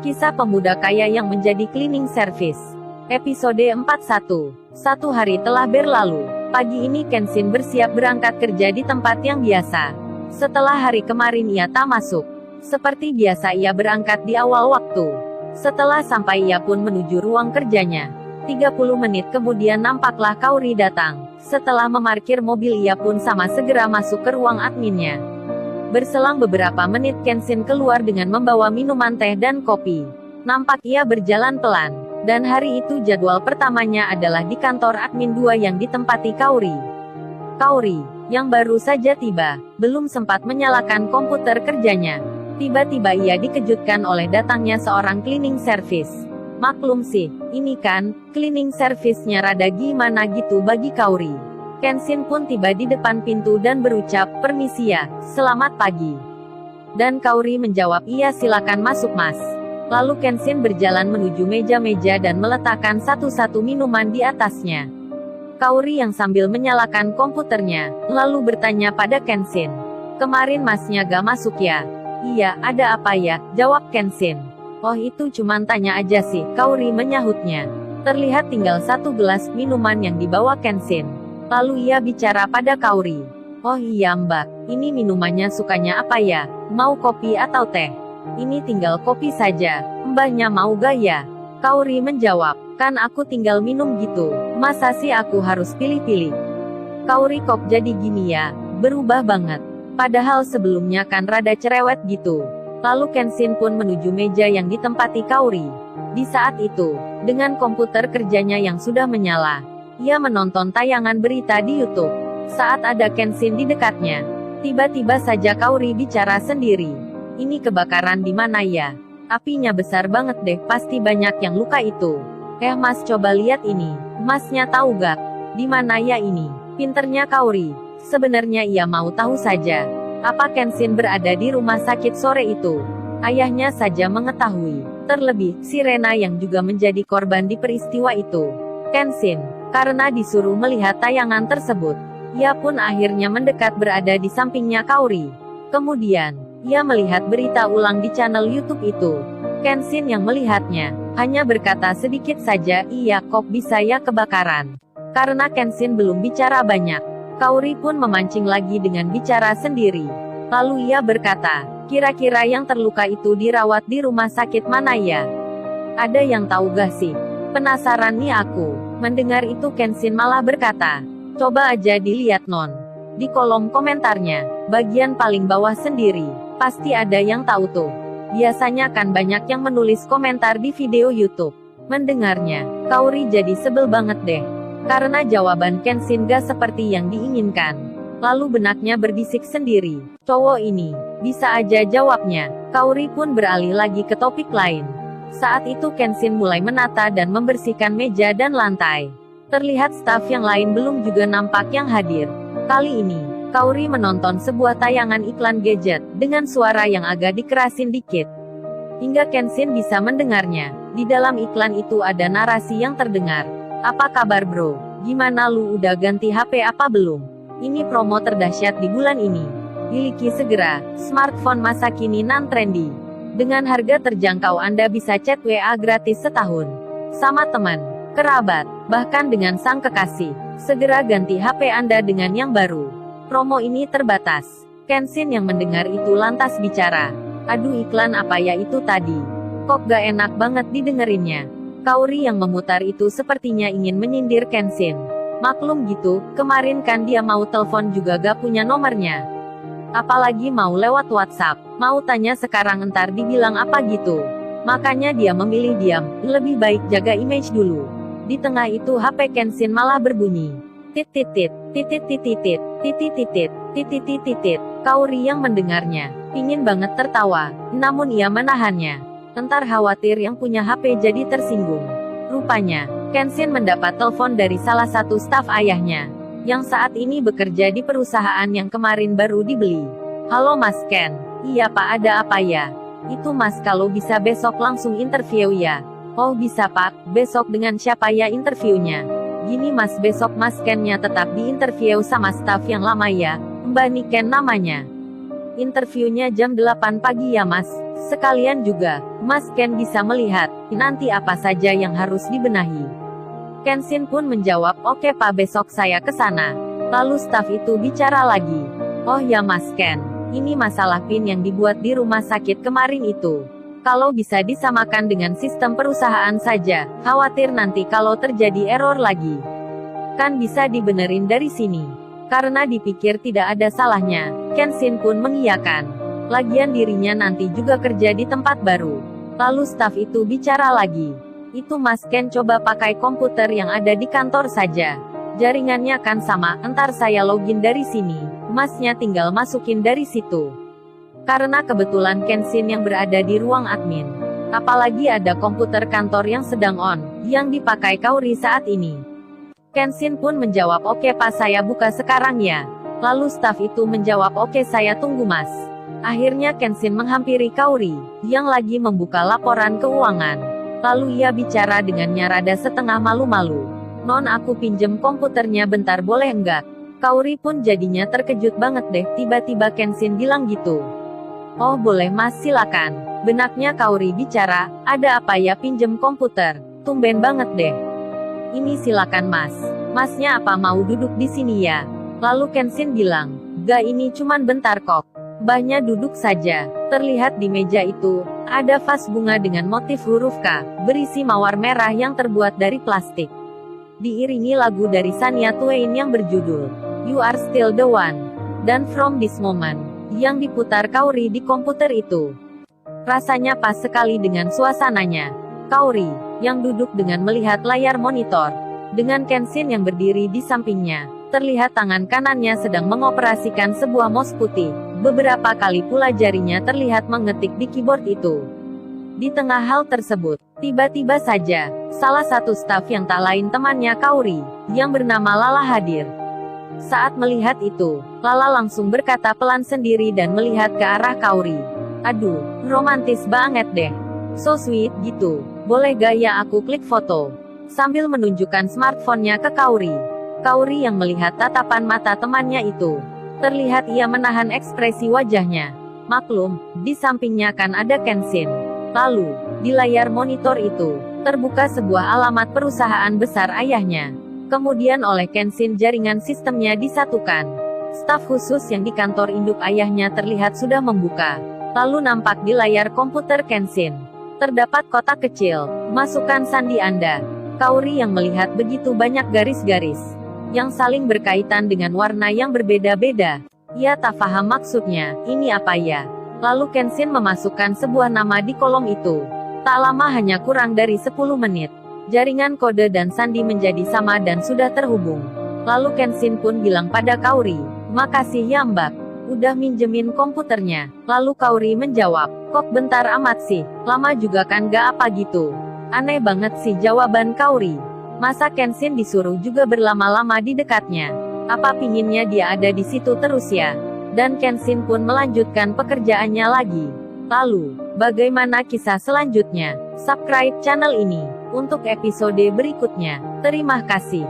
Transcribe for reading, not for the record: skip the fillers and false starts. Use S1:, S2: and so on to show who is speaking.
S1: Kisah pemuda kaya yang menjadi cleaning service. Episode 41. Satu hari telah berlalu. Pagi ini Kenshin bersiap berangkat kerja di tempat yang biasa. Setelah hari kemarin ia tak masuk. Seperti biasa ia berangkat di awal waktu. Setelah sampai ia pun menuju ruang kerjanya. 30 menit kemudian nampaklah Kaori datang. Setelah memarkir mobil ia pun sama segera masuk ke ruang adminnya. Berselang beberapa menit Kenshin keluar dengan membawa minuman teh dan kopi. Nampak ia berjalan pelan. Dan hari itu jadwal pertamanya adalah di kantor admin 2 yang ditempati Kaori. Kaori, yang baru saja tiba, belum sempat menyalakan komputer kerjanya. Tiba-tiba ia dikejutkan oleh datangnya seorang cleaning service. Maklum sih, ini kan, cleaning service-nya rada gimana gitu bagi Kaori. Kenshin pun tiba di depan pintu dan berucap, "Permisi ya, selamat pagi." Dan Kaori menjawab, "Iya silakan masuk mas." Lalu Kenshin berjalan menuju meja-meja dan meletakkan satu-satu minuman di atasnya. Kaori yang sambil menyalakan komputernya, lalu bertanya pada Kenshin, "Kemarin masnya gak masuk ya?" "Iya, ada apa ya?" jawab Kenshin. "Oh itu cuman tanya aja sih," Kaori menyahutnya. Terlihat tinggal satu gelas minuman yang dibawa Kenshin. Lalu ia bicara pada Kaori. "Oh iya mbak, ini minumannya sukanya apa ya? Mau kopi atau teh?" "Ini tinggal kopi saja, mbahnya mau gak ya?" Kaori menjawab, "Kan aku tinggal minum gitu, masa sih aku harus pilih-pilih?" Kaori kok jadi gini ya, berubah banget. Padahal sebelumnya kan rada cerewet gitu. Lalu Kenshin pun menuju meja yang ditempati Kaori. Di saat itu, dengan komputer kerjanya yang sudah menyala, ia menonton tayangan berita di YouTube. Saat ada Kenshin di dekatnya, tiba-tiba saja Kaori bicara sendiri. "Ini kebakaran di mana ya? Apinya besar banget deh, pasti banyak yang luka itu." Mas coba lihat ini, masnya tahu gak? Di mana ya ini?" Pinternya Kaori. Sebenarnya ia mau tahu saja. Apa Kenshin berada di rumah sakit sore itu? Ayahnya saja mengetahui. Terlebih, si Rena yang juga menjadi korban di peristiwa itu. Kenshin, karena disuruh melihat tayangan tersebut, ia pun akhirnya mendekat berada di sampingnya Kaori. Kemudian, ia melihat berita ulang di channel YouTube itu. Kenshin yang melihatnya, hanya berkata sedikit saja, "Iya kok bisa ya kebakaran." Karena Kenshin belum bicara banyak, Kaori pun memancing lagi dengan bicara sendiri. Lalu ia berkata, "Kira-kira yang terluka itu dirawat di rumah sakit mana ya? Ada yang tahu gak sih? Penasaran nih aku." Mendengar itu Kenshin malah berkata, "Coba aja dilihat non. Di kolom komentarnya, bagian paling bawah sendiri, pasti ada yang tahu tuh. Biasanya kan banyak yang menulis komentar di video YouTube." Mendengarnya, Kaori jadi sebel banget deh. Karena jawaban Kenshin gak seperti yang diinginkan. Lalu benaknya berbisik sendiri, "Cowok ini, bisa aja jawabnya." Kaori pun beralih lagi ke topik lain. Saat itu Kenshin mulai menata dan membersihkan meja dan lantai. Terlihat staf yang lain belum juga nampak yang hadir. Kali ini, Kaori menonton sebuah tayangan iklan gadget, dengan suara yang agak dikerasin dikit. Hingga Kenshin bisa mendengarnya. Di dalam iklan itu ada narasi yang terdengar. "Apa kabar bro? Gimana lu udah ganti HP apa belum? Ini promo terdahsyat di bulan ini. Miliki segera, smartphone masa kini non-trendy. Dengan harga terjangkau Anda bisa chat WA gratis setahun. Sama teman, kerabat, bahkan dengan sang kekasih. Segera ganti HP Anda dengan yang baru. Promo ini terbatas." Kenshin yang mendengar itu lantas bicara, "Aduh iklan apa ya itu tadi? Kok gak enak banget didengerinnya?" Kaori yang memutar itu sepertinya ingin menyindir Kenshin. Maklum gitu, kemarin kan dia mau telepon juga gak punya nomornya. Apalagi mau lewat WhatsApp, mau tanya sekarang entar dibilang apa gitu. Makanya dia memilih diam, lebih baik jaga image dulu. Di tengah itu HP Kenshin malah berbunyi. Titit, titit, titit, titit, titit, titit, titit. Kaori yang mendengarnya, pingin banget tertawa, namun ia menahannya. Entar khawatir yang punya HP jadi tersinggung. Rupanya, Kenshin mendapat telepon dari salah satu staf ayahnya, yang saat ini bekerja di perusahaan yang kemarin baru dibeli. "Halo Mas Ken." "Iya Pak, ada apa ya?" "Itu Mas kalau bisa besok langsung interview ya." "Oh bisa Pak, besok dengan siapa ya interviewnya?" "Gini Mas, besok Mas Kennya tetap di interview sama staf yang lama ya, Mbak Niken namanya." Interviewnya jam 8 pagi ya mas. Sekalian juga, Mas Ken bisa melihat, nanti apa saja yang harus dibenahi. Kenshin pun menjawab, oke pak besok saya ke sana. Lalu staf itu bicara lagi. Oh ya Mas Ken, ini masalah PIN yang dibuat di rumah sakit kemarin itu. Kalau bisa disamakan dengan sistem perusahaan saja, khawatir nanti kalau terjadi error lagi. Kan bisa dibenerin dari sini. Karena dipikir tidak ada salahnya, Kenshin pun mengiyakan. Lagian dirinya nanti juga kerja di tempat baru. Lalu staf itu bicara lagi. Itu Mas Ken coba pakai komputer yang ada di kantor saja. Jaringannya kan sama, entar saya login dari sini. Masnya tinggal masukin dari situ. Karena kebetulan Kenshin yang berada di ruang admin. Apalagi ada komputer kantor yang sedang on, yang dipakai Kaori saat ini. Kenshin pun menjawab oke pak saya buka sekarang ya. Lalu staf itu menjawab oke saya tunggu mas. Akhirnya Kenshin menghampiri Kaori, yang lagi membuka laporan keuangan. Lalu ia bicara dengannya rada setengah malu-malu. Non aku pinjem komputernya bentar boleh enggak? Kaori pun jadinya terkejut banget deh, tiba-tiba Kenshin bilang gitu. Oh boleh mas silakan. Benaknya Kaori bicara, ada apa ya pinjem komputer? Tumben banget deh. Ini silakan mas. Masnya apa mau duduk di sini ya? Lalu Kenshin bilang, gak ini cuman bentar kok. Mbahnya duduk saja. Terlihat di meja itu, ada vas bunga dengan motif huruf K, berisi mawar merah yang terbuat dari plastik. Diiringi lagu dari Shania Twain yang berjudul, You Are Still the One, dan From This Moment, yang diputar Kaori di komputer itu. Rasanya pas sekali dengan suasananya. Kaori, yang duduk dengan melihat layar monitor, dengan Kenshin yang berdiri di sampingnya. Terlihat tangan kanannya sedang mengoperasikan sebuah mouse putih. Beberapa kali pula jarinya terlihat mengetik di keyboard itu. Di tengah hal tersebut, tiba-tiba saja, salah satu staf yang tak lain temannya Kaori, yang bernama Lala hadir. Saat melihat itu, Lala langsung berkata pelan sendiri dan melihat ke arah Kaori. Aduh, romantis banget deh. So sweet gitu. Boleh gak ya aku klik foto? Sambil menunjukkan smartphone-nya ke Kaori. Kaori yang melihat tatapan mata temannya itu. Terlihat ia menahan ekspresi wajahnya. Maklum, di sampingnya kan ada Kenshin. Lalu, di layar monitor itu, terbuka sebuah alamat perusahaan besar ayahnya. Kemudian oleh Kenshin jaringan sistemnya disatukan. Staf khusus yang di kantor induk ayahnya terlihat sudah membuka. Lalu nampak di layar komputer Kenshin. Terdapat kotak kecil, masukkan sandi Anda. Kaori yang melihat begitu banyak garis-garis yang saling berkaitan dengan warna yang berbeda-beda. Ia tak paham maksudnya, ini apa ya? Lalu Kenshin memasukkan sebuah nama di kolom itu. Tak lama hanya kurang dari 10 menit. Jaringan kode dan sandi menjadi sama dan sudah terhubung. Lalu Kenshin pun bilang pada Kaori, makasih ya mbak, udah minjemin komputernya. Lalu Kaori menjawab, kok bentar amat sih, lama juga kan gak apa gitu. Aneh banget sih jawaban Kaori. Masa Kenshin disuruh juga berlama-lama di dekatnya? Apa pinginnya dia ada di situ terus ya? Dan Kenshin pun melanjutkan pekerjaannya lagi. Lalu, bagaimana kisah selanjutnya? Subscribe channel ini untuk episode berikutnya. Terima kasih.